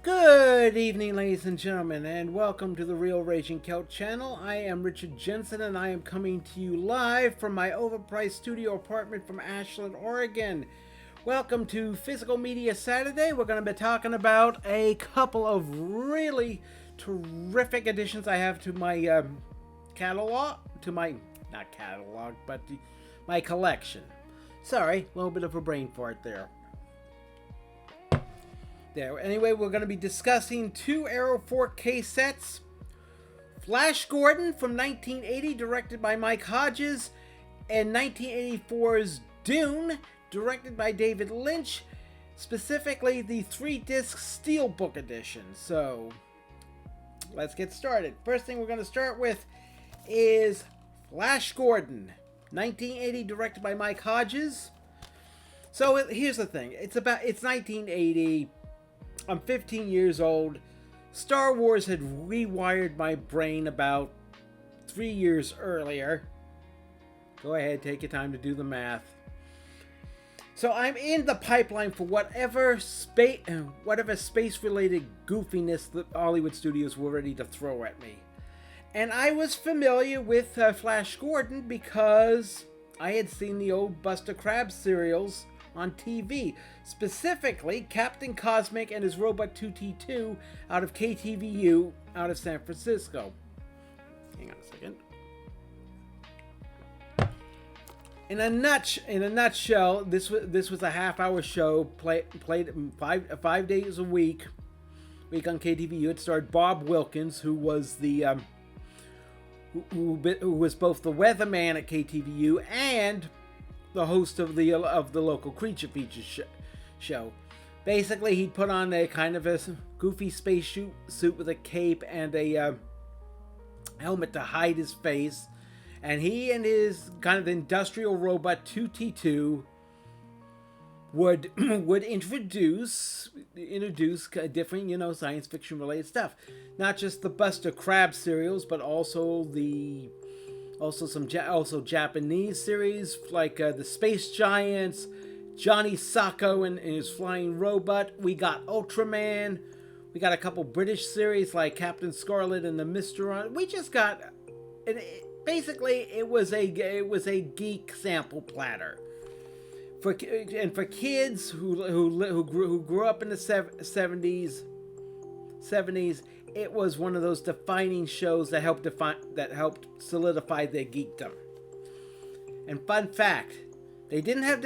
Good evening, ladies and gentlemen, and welcome to the Real Raging Celt channel. I am Richard Jensen, and I am coming to you live from my overpriced studio apartment from Ashland, Oregon. Welcome to Physical Media Saturday. We're going to be talking about a couple of really terrific additions I have to my catalog, not catalog, but my collection. Sorry, a little bit of a brain fart there. Anyway, we're going to be discussing two Arrow 4K sets. Flash Gordon from 1980, directed by Mike Hodges, and 1984's Dune, directed by David Lynch, specifically the 3-disc Steelbook edition. So, let's get started. First thing we're going to start with is Flash Gordon, 1980, directed by Mike Hodges. So, here's the thing. It's 1980. I'm 15 years old. Star Wars had rewired my brain about 3 years earlier. Go ahead, take your time to do the math. So I'm in the pipeline for whatever space-related goofiness that Hollywood studios were ready to throw at me. And I was familiar with Flash Gordon because I had seen the old Buster Crabbe serials on TV, specifically Captain Cosmic and his Robot 2T2 out of KTVU out of San Francisco. Hang on a second. In a nutshell, this was a half-hour show played 5 days a week on KTVU. It starred Bob Wilkins, who was the who was both the weatherman at KTVU and the host of the local creature feature show. Basically, he'd put on a kind of a goofy space suit with a cape and a helmet to hide his face, and he and his kind of industrial robot 2T2 would introduce different science fiction related stuff, not just the Buster Crabbe serials, but also Japanese series like the Space Giants, Johnny Sacco and his flying robot. We got Ultraman. We got a couple British series like Captain Scarlet and the Mysteron. We just got, basically it was a geek sample platter for kids who grew up in the 70s. It was one of those defining shows that helped solidify their geekdom. And fun fact, they didn't have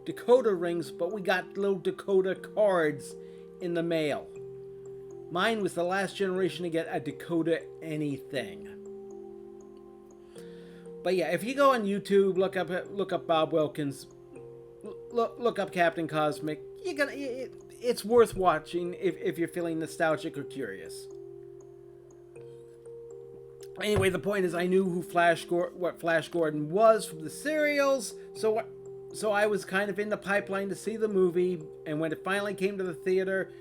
decoder rings, but we got little decoder cards in the mail. Mine was the last generation to get a decoder anything. But yeah, if you go on YouTube, look up Bob Wilkins, look up Captain Cosmic, it's worth watching if you're feeling nostalgic or curious. Anyway, the point is, I knew what Flash Gordon was from the serials, so I was kind of in the pipeline to see the movie, and when it finally came to the theater,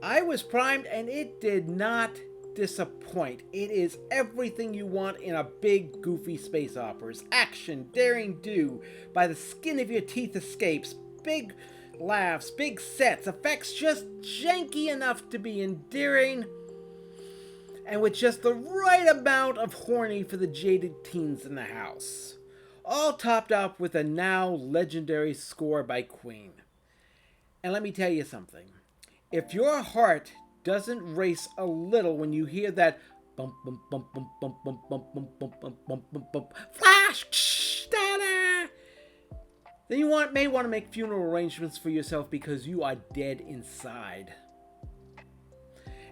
I was primed, and it did not disappoint. It is everything you want in a big, goofy space opera. Action, daring do, by the skin of your teeth escapes, big laughs, big sets, effects just janky enough to be endearing, and with just the right amount of horny for the jaded teens in the house. All topped up with a now legendary score by Queen. And let me tell you something. If your heart doesn't race a little when you hear that bump bump bump bump bump bump bump bump bump bump bump bump bump flash da-da, then you may want to make funeral arrangements for yourself because you are dead inside.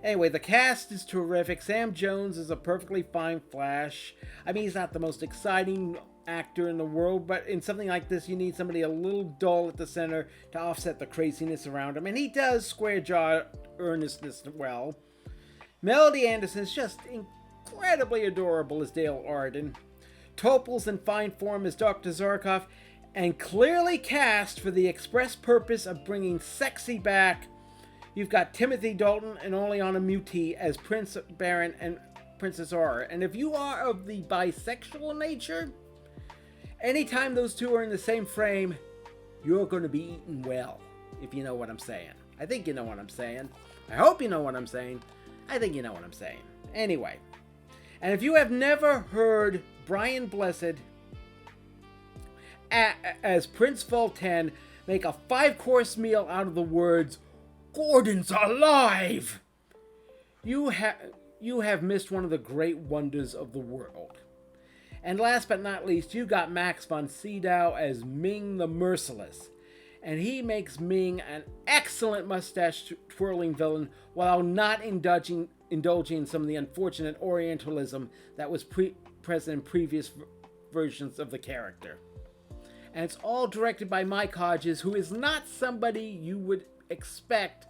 Anyway, the cast is terrific. Sam Jones is a perfectly fine Flash. I mean, he's not the most exciting actor in the world, but in something like this, you need somebody a little dull at the center to offset the craziness around him, and he does square-jaw earnestness well. Melody Anderson is just incredibly adorable as Dale Arden. Topol's in fine form as Dr. Zarkov, and clearly cast for the express purpose of bringing sexy back. You've got Timothy Dalton and Oleana Muti as Prince Baron and Princess Aura. And if you are of the bisexual nature, anytime those two are in the same frame, you're going to be eaten well, if you know what I'm saying. I think you know what I'm saying. I hope you know what I'm saying. I think you know what I'm saying. Anyway. And if you have never heard Brian Blessed as Prince Fulton make a 5-course meal out of the words, "Gordon's alive!" You have missed one of the great wonders of the world. And last but not least, you got Max von Sydow as Ming the Merciless. And he makes Ming an excellent mustache-twirling villain while not indulging in some of the unfortunate Orientalism that was present in previous versions of the character. And it's all directed by Mike Hodges, who is not somebody you would expect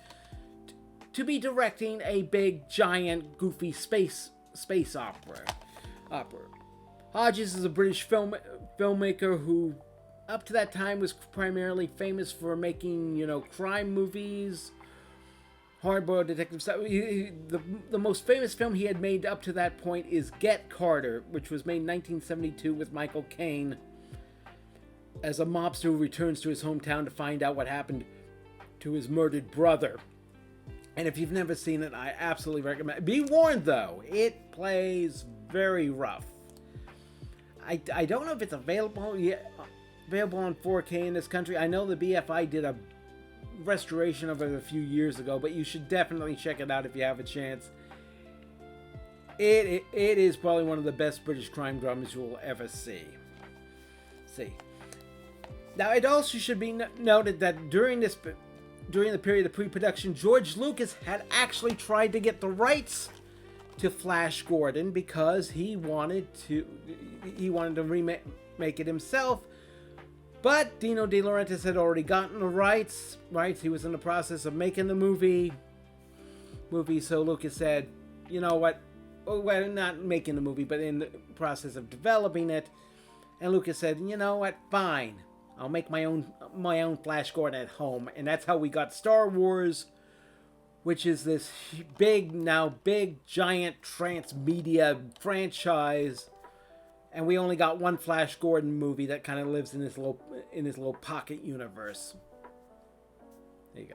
to be directing a big, giant, goofy space opera. Hodges is a British filmmaker who, up to that time, was primarily famous for making, crime movies, hardboiled detective stuff. The most famous film he had made up to that point is Get Carter, which was made in 1972 with Michael Caine as a mobster who returns to his hometown to find out what happened to his murdered brother. And if you've never seen it, I absolutely recommend it. Be warned, though, it plays very rough. I don't know if it's available yet, available on 4K in this country. I know the BFI did a restoration of it a few years ago, but you should definitely check it out if you have a chance. It is probably one of the best British crime dramas you will ever see. Now, it also should be noted that during the period of pre-production, George Lucas had actually tried to get the rights to Flash Gordon because he wanted to remake it himself. But Dino De Laurentiis had already gotten the rights. He was in the process of making the movie. So Lucas said, you know what? Well, not making the movie, but in the process of developing it. And Lucas said, you know what? Fine. I'll make my own Flash Gordon at home. And that's how we got Star Wars, which is this big, giant transmedia franchise. And we only got one Flash Gordon movie that kind of lives in this little pocket universe. There you go.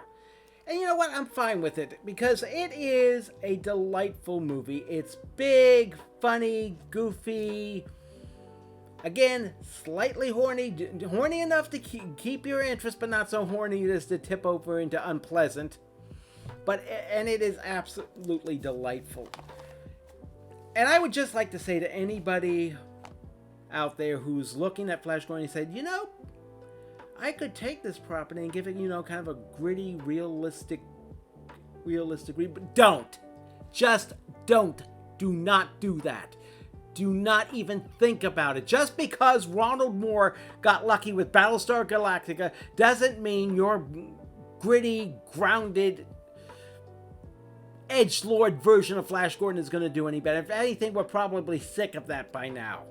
And you know what? I'm fine with it because it is a delightful movie. It's big, funny, goofy. Again, slightly horny enough to keep your interest, but not so horny as to tip over into unpleasant. And it is absolutely delightful. And I would just like to say to anybody out there who's looking at Flash Gordon and said, I could take this property and give it, kind of a gritty, realistic but don't. Just don't. Do not do that. Do not even think about it. Just because Ronald Moore got lucky with Battlestar Galactica doesn't mean your gritty, grounded, edgelord version of Flash Gordon is going to do any better. If anything, we're probably sick of that by now.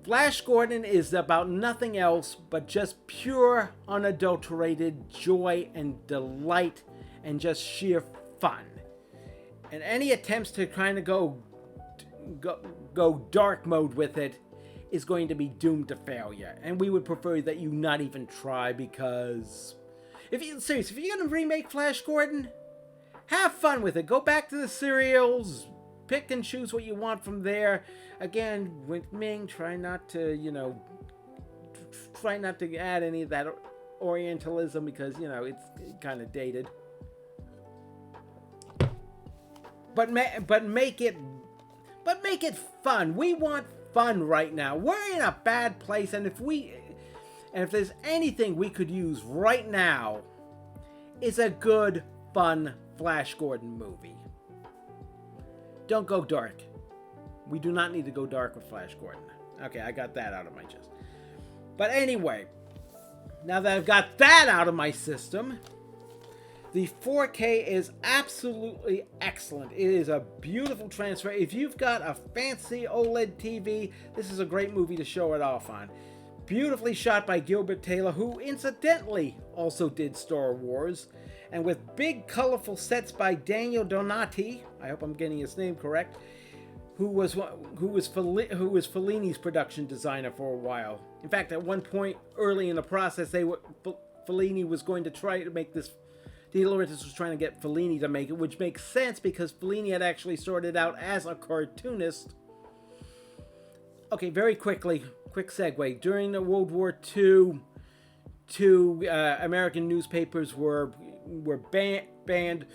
Flash Gordon is about nothing else but just pure, unadulterated joy and delight and just sheer fun. And any attempts to kind of go dark mode with it is going to be doomed to failure. And we would prefer that you not even try, because if you're going to remake Flash Gordon, have fun with it. Go back to the serials. Pick and choose what you want from there. Again, with Ming, try not to add any of that Orientalism because, it's kind of dated. But make it fun. We want fun right now. We're in a bad place, and if there's anything we could use right now, it's a good, fun Flash Gordon movie. Don't go dark. We do not need to go dark with Flash Gordon. Okay, I got that out of my chest. But anyway, now that I've got that out of my system, the 4K is absolutely excellent. It is a beautiful transfer. If you've got a fancy OLED TV, this is a great movie to show it off on. Beautifully shot by Gilbert Taylor, who incidentally also did Star Wars, and with big colorful sets by Daniel Donati, I hope I'm getting his name correct, who was Fellini's production designer for a while. In fact, at one point early in the process, Fellini was going to try to make this. De Laurentiis was trying to get Fellini to make it, which makes sense because Fellini had actually started out as a cartoonist. Okay, very quick segue. During the World War II, American newspapers were banned.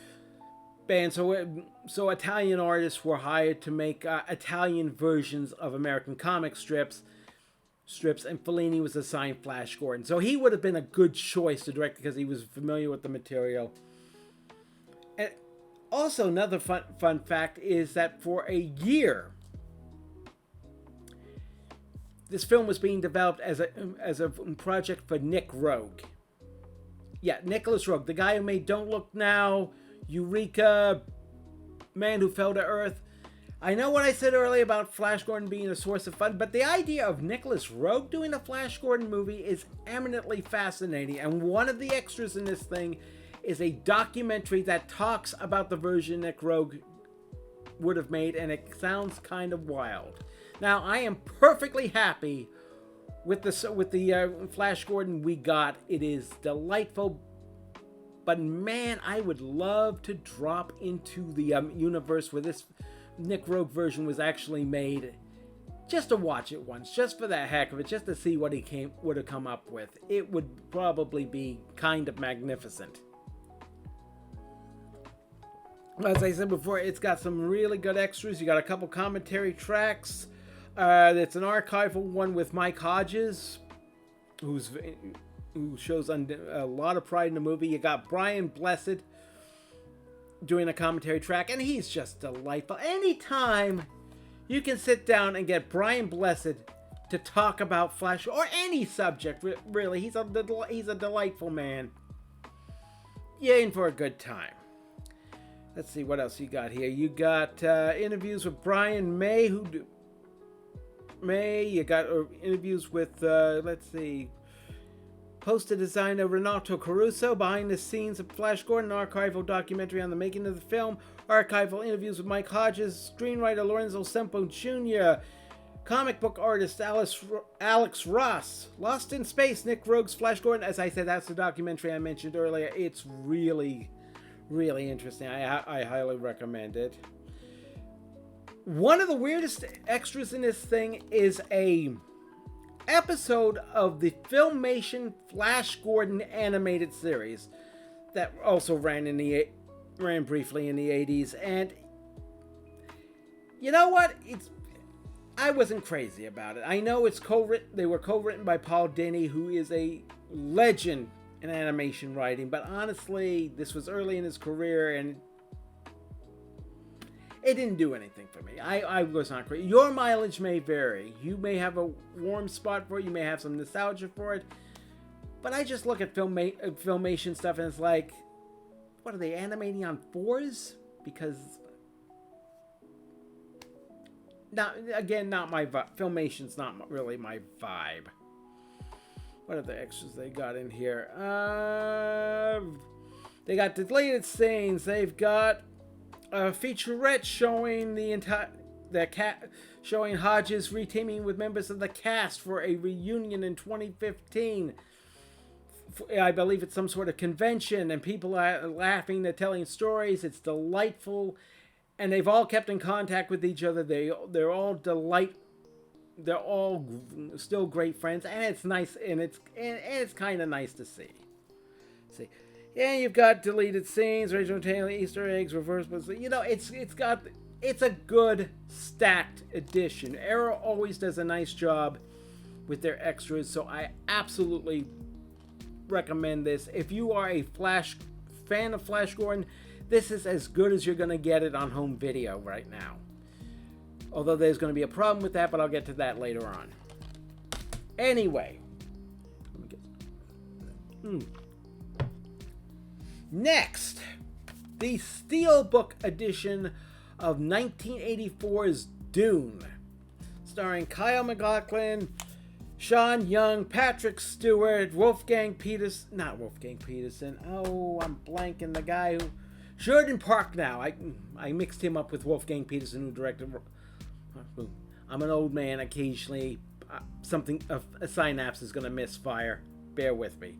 So Italian artists were hired to make Italian versions of American comic strips, and Fellini was assigned Flash Gordon. So he would have been a good choice to direct because he was familiar with the material. And also, another fun fact is that for a year, this film was being developed as a project for Nick Rogue. Yeah, Nicholas Rogue, the guy who made Don't Look Now, Eureka, Man Who Fell to Earth. I know what I said earlier about Flash Gordon being a source of fun, but the idea of Nicholas Rogue doing a Flash Gordon movie is eminently fascinating, and one of the extras in this thing is a documentary that talks about the version Nick Rogue would have made, and it sounds kind of wild. Now, I am perfectly happy with the Flash Gordon we got. It is delightful. But man, I would love to drop into the universe where this Nick Rogue version was actually made, just to watch it once, just for the heck of it, just to see what he would have come up with. It would probably be kind of magnificent. As I said before, it's got some really good extras. You got a couple commentary tracks. It's an archival one with Mike Hodges, who shows a lot of pride in the movie. You got Brian Blessed doing a commentary track, and he's just delightful. Anytime you can sit down and get Brian Blessed to talk about Flash or any subject, really, he's a delightful man. You're in for a good time. Let's see what else you got here. You got interviews with Brian May, you got interviews with let's see, poster designer Renato Caruso, behind the scenes of Flash Gordon, archival documentary on the making of the film, archival interviews with Mike Hodges, screenwriter Lorenzo Sempo Jr., comic book artist Alex Ross, Lost in Space, Nick Rogue's Flash Gordon. As I said, that's the documentary I mentioned earlier. It's really, really interesting. I highly recommend it. One of the weirdest extras in this thing is a episode of the Filmation Flash Gordon animated series that also ran briefly in the 80s. And you know what? I wasn't crazy about it. I know they were co-written by Paul Dini, who is a legend in animation writing, but honestly, this was early in his career and it didn't do anything for me. I was not crazy. Your mileage may vary. You may have a warm spot for it. You may have some nostalgia for it. But I just look at Filmation stuff and it's like, what are they animating on 4s? Because, not my vibe. Filmation's not really my vibe. What are the extras they got in here? They got deleted scenes. They've got a featurette showing showing Hodges reteaming with members of the cast for a reunion in 2015. I believe it's some sort of convention, and people are laughing. They're telling stories. It's delightful, and they've all kept in contact with each other. They're all still great friends, and it's nice, and it's kind of nice to see. Yeah, you've got deleted scenes, Rachel Taylor, Easter eggs, reverse, you know, it's a good stacked edition. Arrow always does a nice job with their extras, so I absolutely recommend this. If you are a fan of Flash Gordon, this is as good as you're going to get it on home video right now. Although there's going to be a problem with that, but I'll get to that later on. Anyway. Next, the Steelbook edition of 1984's Dune, starring Kyle MacLachlan, Sean Young, Patrick Stewart, Wolfgang Peterson. Oh, I'm blanking the guy who. Jordan Park now. I mixed him up with Wolfgang Peterson, who directed. I'm an old man. Occasionally, a synapse is going to misfire. Bear with me.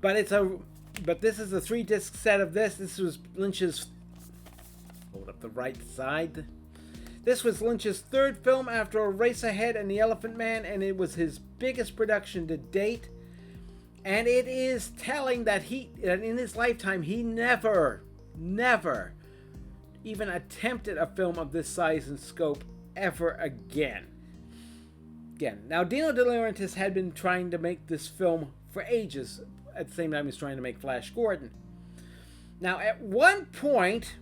but this is a 3-disc set of this. This was Lynch's, hold up the right side. This was Lynch's third film after Eraserhead and The Elephant Man, and it was his biggest production to date. And it is telling that in his lifetime, he never even attempted a film of this size and scope ever again. Now, Dino De Laurentiis had been trying to make this film for ages. At the same time, he was trying to make Flash Gordon. Now, at one point,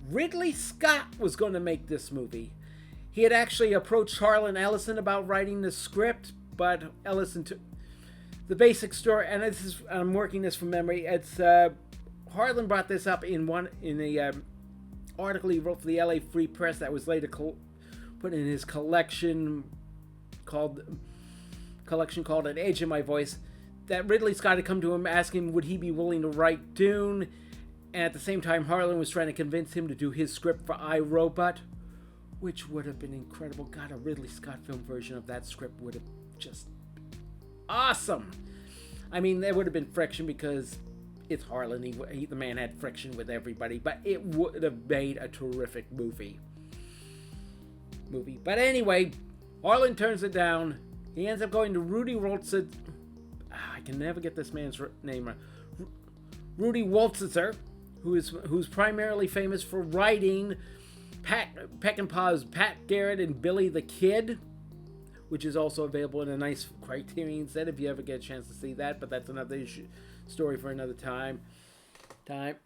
Ridley Scott was going to make this movie. He had actually approached Harlan Ellison about writing the script, but Ellison took the basic story, and I'm working this from memory. It's Harlan brought this up in a article he wrote for the LA Free Press that was later put in his collection called An Edge in My Voice. That Ridley Scott had come to him asking would he be willing to write Dune, and at the same time Harlan was trying to convince him to do his script for I, Robot, which would have been incredible. God, a Ridley Scott film version of that script would have just awesome. I mean, there would have been friction because it's Harlan. The man had friction with everybody, but it would have made a terrific movie. But anyway, Harlan turns it down. He ends up going to Rudy Woltzer. I can never get this man's name right. Rudy Woltzer, who's primarily famous for writing Peckinpah's Pat Garrett and Billy the Kid, which is also available in a nice Criterion set if you ever get a chance to see that. But that's another story for another time. And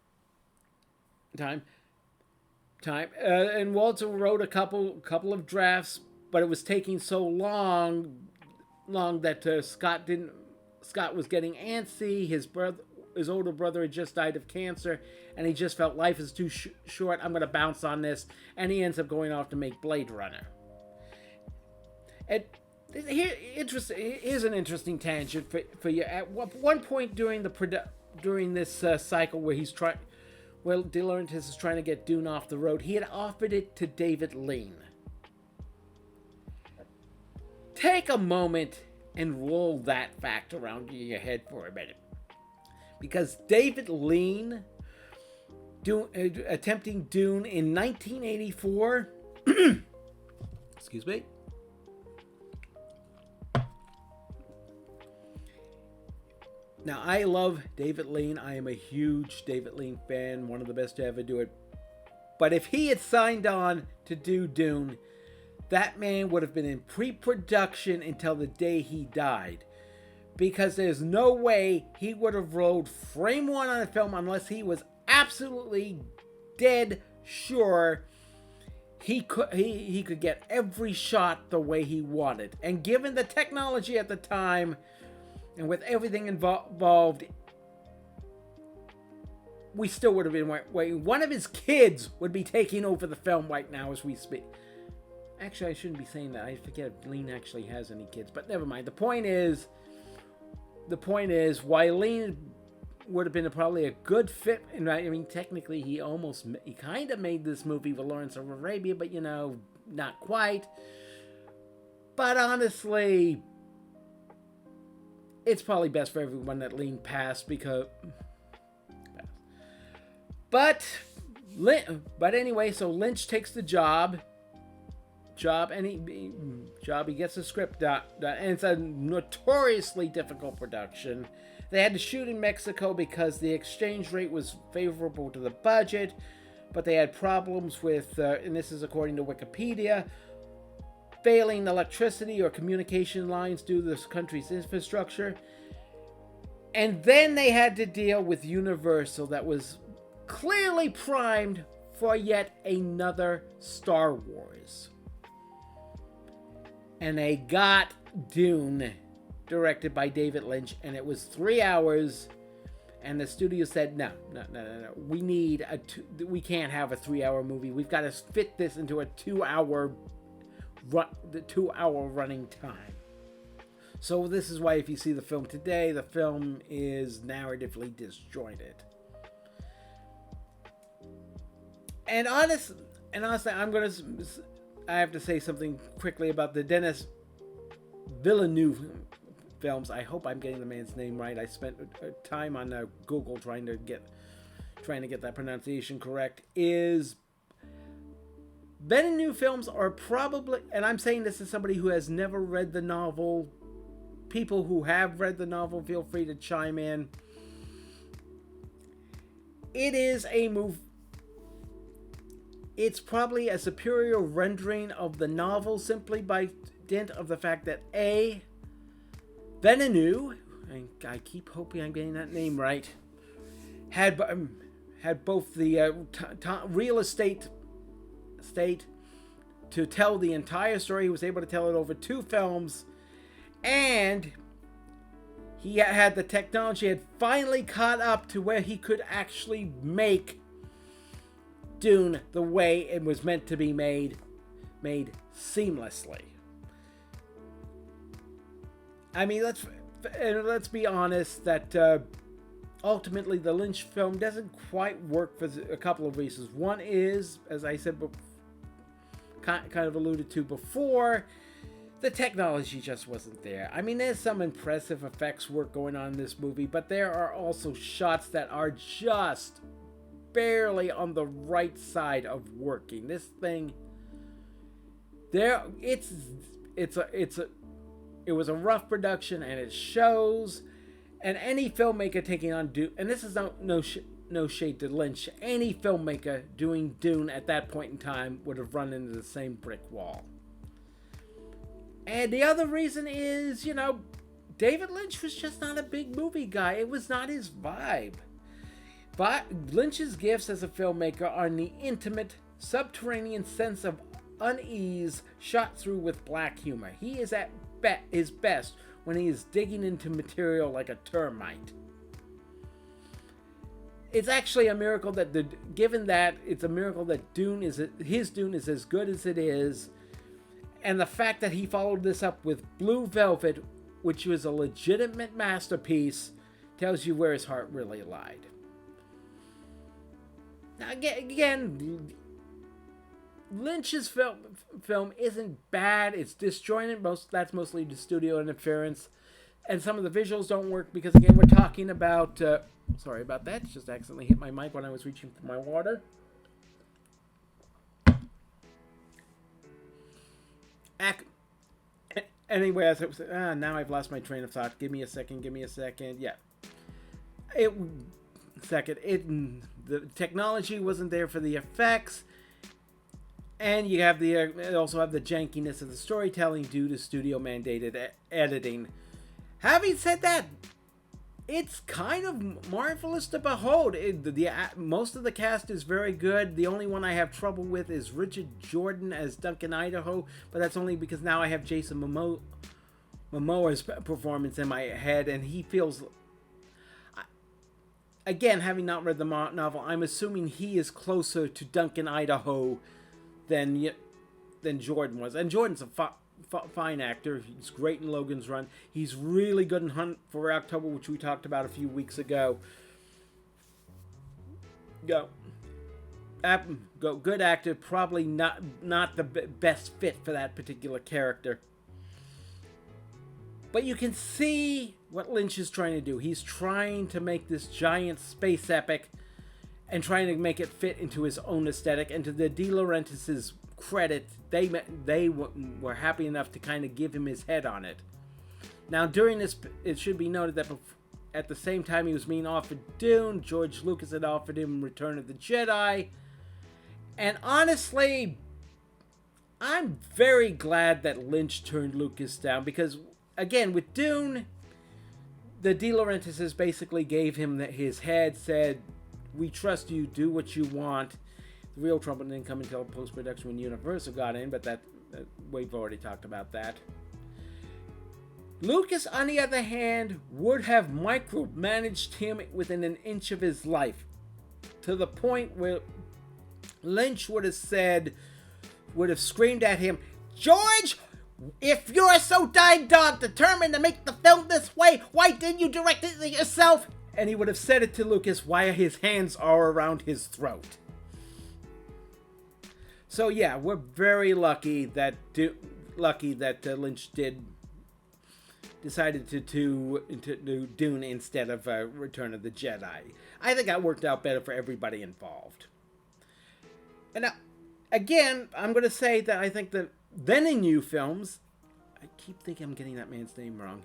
Walter wrote a couple of drafts, but it was taking so long that Scott was getting antsy. His older brother had just died of cancer, and he just felt life is too short. I'm going to bounce on this, and he ends up going off to make Blade Runner. And here's an interesting tangent for you. At one point during this cycle where De Laurentiis is trying to get Dune off the road, he had offered it to David Lean. Take a moment and roll that fact around in your head for a minute. Because David Lean attempting Dune in 1984 excuse me. Now, I love David Lean. I am a huge David Lean fan, one of the best to ever do it. But if he had signed on to do Dune, that man would have been in pre-production until the day he died. Because there's no way he would have rolled frame one on a film unless he was absolutely dead sure he could get every shot the way he wanted. And given the technology at the time, and with everything involved, we still would have been waiting. One of his kids would be taking over the film right now as we speak. Actually, I shouldn't be saying that. I forget if Lean actually has any kids, but never mind. The point is, while Lean would have been probably a good fit, and I mean, technically, he kind of made this movie with Lawrence of Arabia, but not quite. But honestly, it's probably best for everyone that Lean passed But anyway, so Lynch takes the job, and he gets the script done, and it's a notoriously difficult production. They had to shoot in Mexico because the exchange rate was favorable to the budget, but they had problems with, and this is according to Wikipedia, failing electricity or communication lines due to this country's infrastructure. And then they had to deal with Universal that was clearly primed for yet another Star Wars. And they got Dune, directed by David Lynch, and it was 3 hours, and the studio said, no, we can't have a 3-hour movie. We've got to fit this into a 2-hour running time. So this is why if you see the film today, the film is narratively disjointed. And honestly, I have to say something quickly about the Denis Villeneuve films. I hope I'm getting the man's name right. I spent time on Google trying to get that pronunciation correct. Is Villeneuve films are probably, and I'm saying this as somebody who has never read the novel. People who have read the novel, feel free to chime in. It is a move. It's probably a superior rendering of the novel simply by dint of the fact that A, Villeneuve, I keep hoping I'm getting that name right, had both the real estate to tell the entire story. He was able to tell it over 2 films, and he had the technology had finally caught up to where he could actually make Dune the way it was meant to be made seamlessly. I mean, let's be honest that ultimately the Lynch film doesn't quite work for a couple of reasons. One is, as I said, kind of alluded to before, the technology just wasn't there. I mean, there's some impressive effects work going on in this movie, but there are also shots that are just barely on the right side of working. This thing, it was a rough production, and it shows. And any filmmaker taking on Dune, and this is no shade to Lynch, any filmmaker doing Dune at that point in time would have run into the same brick wall. And the other reason is, David Lynch was just not a big movie guy. It was not his vibe. But Lynch's gifts as a filmmaker are in the intimate, subterranean sense of unease shot through with black humor. He is at his best when he is digging into material like a termite. It's actually a miracle that it's a miracle that his Dune is as good as it is. And the fact that he followed this up with Blue Velvet, which was a legitimate masterpiece, tells you where his heart really lied. Now, again, Lynch's film isn't bad. It's disjointed. That's mostly the studio interference. And some of the visuals don't work because, again, we're talking about... sorry about that. Just accidentally hit my mic when I was reaching for my water. Anyway, as I was, now I've lost my train of thought. Give me a second. Yeah. The technology wasn't there for the effects. And you also have the jankiness of the storytelling due to studio mandated editing. Having said that, it's kind of marvelous to behold. Most of the cast is very good. The only one I have trouble with is Richard Jordan as Duncan Idaho, but that's only because now I have Jason Momoa's performance in my head, and he feels... Again, having not read the novel, I'm assuming he is closer to Duncan Idaho than Jordan was. And Jordan's a fine actor. He's great in Logan's Run. He's really good in Hunt for October, which we talked about a few weeks ago. Good actor, probably not the best fit for that particular character. But you can see what Lynch is trying to do. He's trying to make this giant space epic and trying to make it fit into his own aesthetic. And to the De Laurentiis' credit, they were happy enough to kind of give him his head on it. Now, during this, it should be noted that at the same time he was being offered Dune, George Lucas had offered him Return of the Jedi. And honestly, I'm very glad that Lynch turned Lucas down, because, again, with Dune, the De Laurentiis basically gave him his head, said, "We trust you, do what you want." The real trouble didn't come until post-production when Universal got in, but that we've already talked about that. Lucas, on the other hand, would have micromanaged him within an inch of his life, to the point where Lynch would have screamed at him, "George, if you're so dog determined to make the film this way, why didn't you direct it yourself?" And he would have said it to Lucas while his hands are around his throat. So yeah, we're very lucky that Lynch did decided to do Dune instead of Return of the Jedi. I think that worked out better for everybody involved. And now, again, I'm going to say that I think the then and new films, I keep thinking I'm getting that man's name wrong,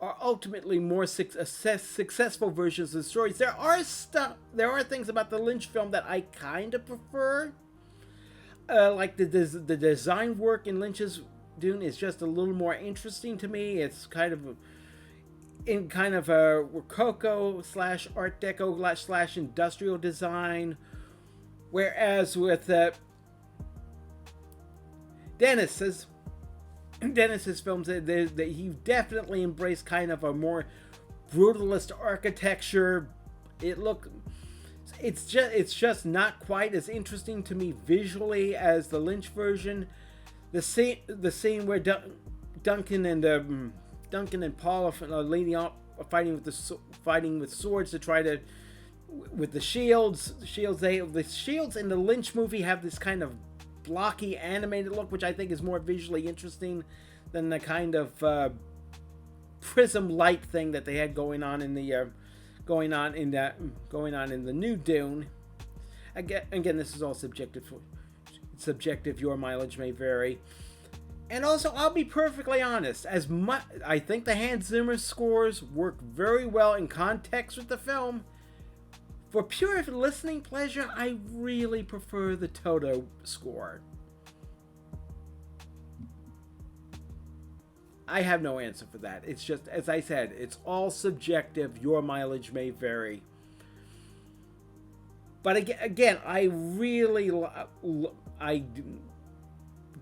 are ultimately more successful versions of the stories. There are things about the Lynch film that I kind of prefer. Like the design work in Lynch's Dune is just a little more interesting to me. It's kind of a Rococo / Art Deco / industrial design, whereas with Dennis's films, he definitely embraced kind of a more brutalist architecture. It's just not quite as interesting to me visually as the Lynch version. The scene where Duncan and Paul are leaning up, fighting with swords to try to with the shields. The shields in the Lynch movie have this kind of blocky animated look, which I think is more visually interesting than the kind of prism light thing that they had going on in the new Dune. Again, this is all subjective. Your mileage may vary. And also, I'll be perfectly honest. I think the Hans Zimmer scores work very well in context with the film. For pure listening pleasure, I really prefer the Toto score. I have no answer for that. It's just, as I said, it's all subjective. Your mileage may vary. But again, I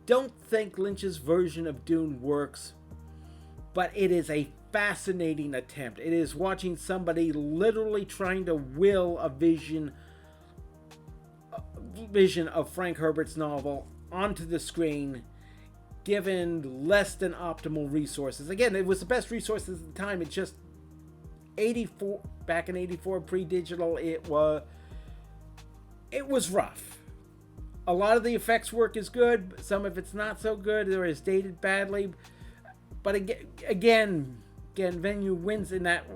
don't think Lynch's version of Dune works, but it is a fascinating attempt. It is watching somebody literally trying to will a vision of Frank Herbert's novel onto the screen, given less than optimal resources. Again, it was the best resources at the time. It's just back in 84, pre-digital, it was rough. A lot of the effects work is good, some of it's not so good, or is dated badly. But again, Venue wins in that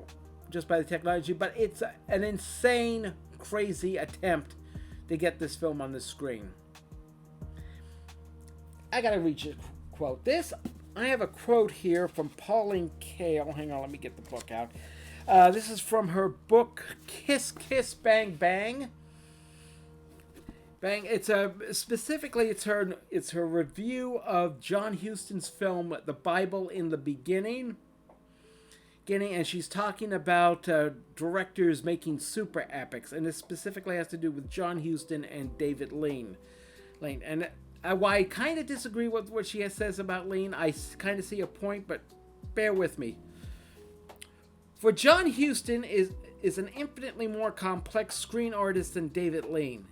just by the technology, but it's an insane, crazy attempt to get this film on the screen. I gotta reach a quote. I have a quote here from Pauline Kael. Hang on, let me get the book out. This is from her book, Kiss Kiss Bang Bang. Bang! It's her review of John Huston's film The Bible in the Beginning, and she's talking about directors making super epics, and this specifically has to do with John Huston and David Lean. And while I kind of disagree with what she says about Lean, I kind of see a point, but bear with me. For John Huston is an infinitely more complex screen artist than David Lean.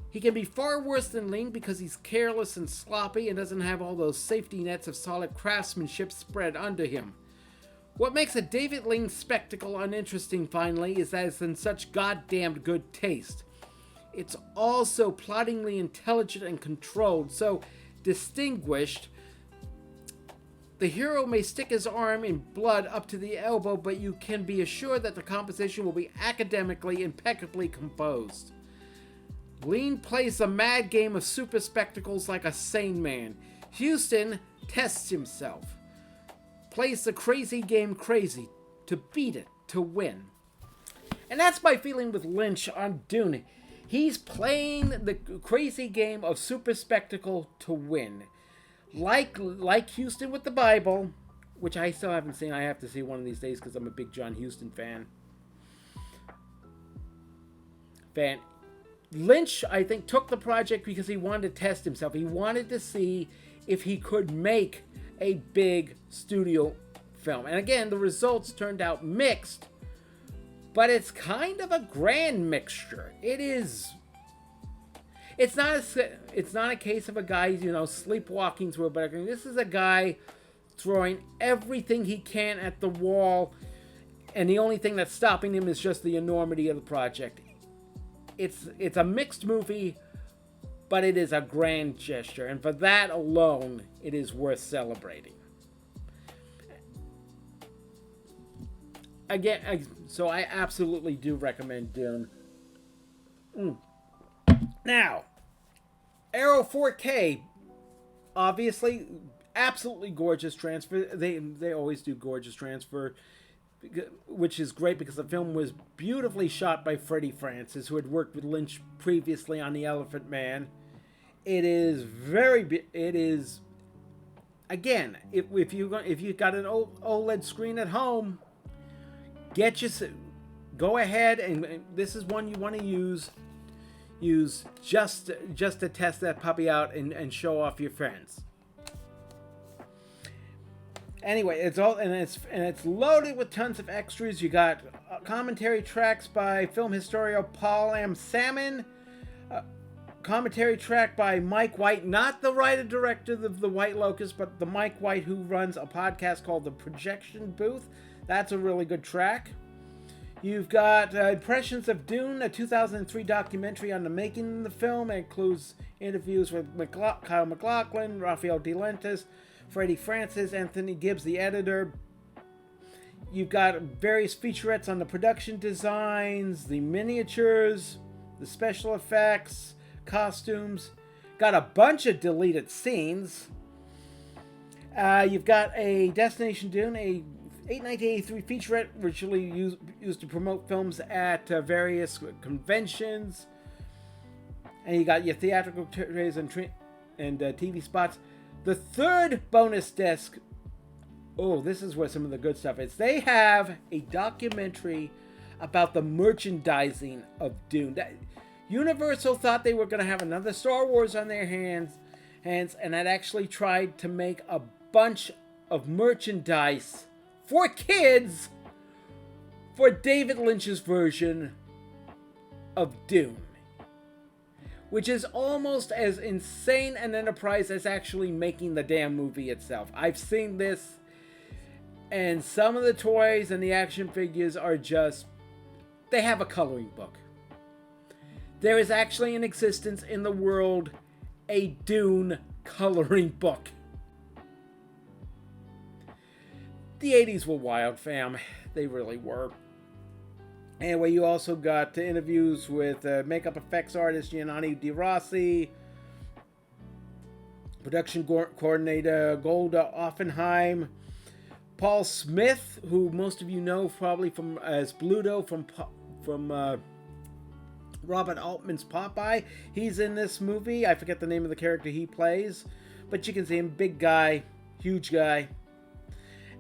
He can be far worse than Lean because he's careless and sloppy and doesn't have all those safety nets of solid craftsmanship spread under him. What makes a David Lean spectacle uninteresting, finally, is that it's in such goddamned good taste. It's also plottingly intelligent and controlled, so distinguished. The hero may stick his arm in blood up to the elbow, but you can be assured that the composition will be academically impeccably composed. Lean plays the mad game of super spectacles like a sane man. Huston tests himself. Plays the crazy game crazy. To beat it. To win. And that's my feeling with Lynch on Dune. He's playing the crazy game of super spectacle to win. Like Huston with the Bible, which I still haven't seen. I have to see one of these days because I'm a big John Huston fan. Lynch, I think, took the project because he wanted to test himself. He wanted to see if he could make a big studio film. And again, the results turned out mixed, but it's kind of a grand mixture. It's not a case of a guy, sleepwalking through a background. This is a guy throwing everything he can at the wall, and the only thing that's stopping him is just the enormity of the project. It's a mixed movie, but it is a grand gesture, and for that alone, it is worth celebrating. so I absolutely do recommend Dune. Now, Arrow 4K, obviously, absolutely gorgeous transfer. They always do gorgeous transfer, which is great because the film was beautifully shot by Freddie Francis, who had worked with Lynch previously on The Elephant Man. It is it is, again, if you got an OLED screen at home, go ahead, and this is one you want to use just to test that puppy out and show off your friends. Anyway, it's loaded with tons of extras. You got commentary tracks by film historian Paul M. Salmon, commentary track by Mike White, not the writer-director of The White Lotus, but the Mike White who runs a podcast called The Projection Booth. That's a really good track. You've got Impressions of Dune, a 2003 documentary on the making of the film. It includes interviews with Kyle MacLachlan, Raphael De Laurentiis, Freddie Francis, Anthony Gibbs, the editor. You've got various featurettes on the production designs, the miniatures, the special effects, costumes. Got a bunch of deleted scenes. You've got a Destination Dune, a 1983 featurette originally used to promote films at various conventions. And you got your theatrical trailers and TV spots. The third bonus disc, this is where some of the good stuff is. They have a documentary about the merchandising of Dune. Universal thought they were going to have another Star Wars on their hands, and had actually tried to make a bunch of merchandise for kids for David Lynch's version of Dune, which is almost as insane an enterprise as actually making the damn movie itself. I've seen this, and some of the toys and the action figures are just, they have a coloring book. There is actually in existence in the world a Dune coloring book. The 80s were wild, fam. They really were. Anyway, you also got interviews with makeup effects artist Gianni Di Rossi, production coordinator Golda Offenheim, Paul Smith, who most of you know probably as Bluto from Robert Altman's Popeye. He's in this movie. I forget the name of the character he plays, but you can see him. Big guy, huge guy.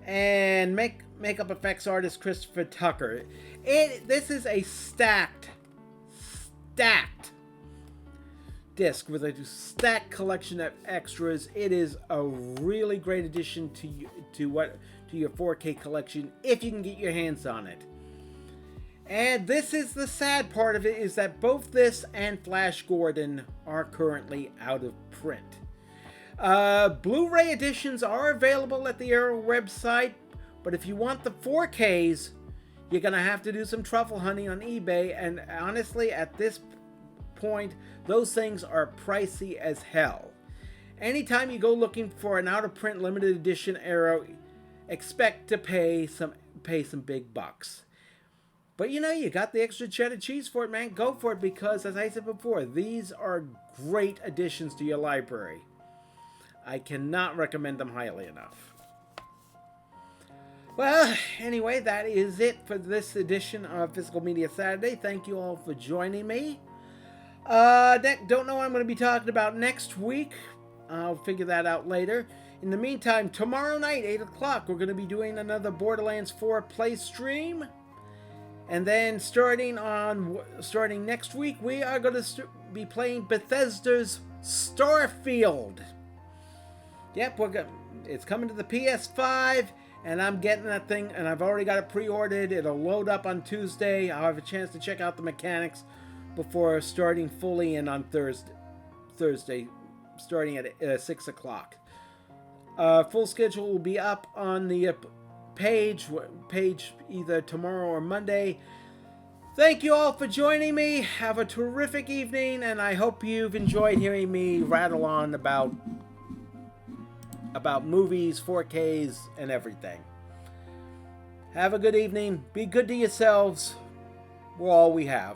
And makeup effects artist Christopher Tucker. This is a stacked disc with a stacked collection of extras. It is a really great addition to your 4K collection if you can get your hands on it. And this is the sad part of it, is that both this and Flash Gordon are currently out of print. Blu-ray editions are available at the Arrow website, but if you want the 4Ks, you're going to have to do some truffle hunting on eBay, and honestly, at this point, those things are pricey as hell. Anytime you go looking for an out-of-print limited edition Arrow, expect to pay some big bucks. But you got the extra cheddar cheese for it, man. Go for it, because, as I said before, these are great additions to your library. I cannot recommend them highly enough. Well, anyway, that is it for this edition of Physical Media Saturday. Thank you all for joining me. Don't know what I'm going to be talking about next week. I'll figure that out later. In the meantime, tomorrow night, 8 o'clock, we're going to be doing another Borderlands 4 play stream. And then starting next week, we are going to be playing Bethesda's Starfield. Yep, it's coming to the PS5, and I'm getting that thing, and I've already got it pre-ordered. It'll load up on Tuesday. I'll have a chance to check out the mechanics before starting fully in on Thursday, starting at 6 o'clock. Full schedule will be up on the page either tomorrow or Monday. Thank you all for joining me. Have a terrific evening, and I hope you've enjoyed hearing me rattle on about movies, 4Ks, and everything. Have a good evening. Be good to yourselves. We're all we have.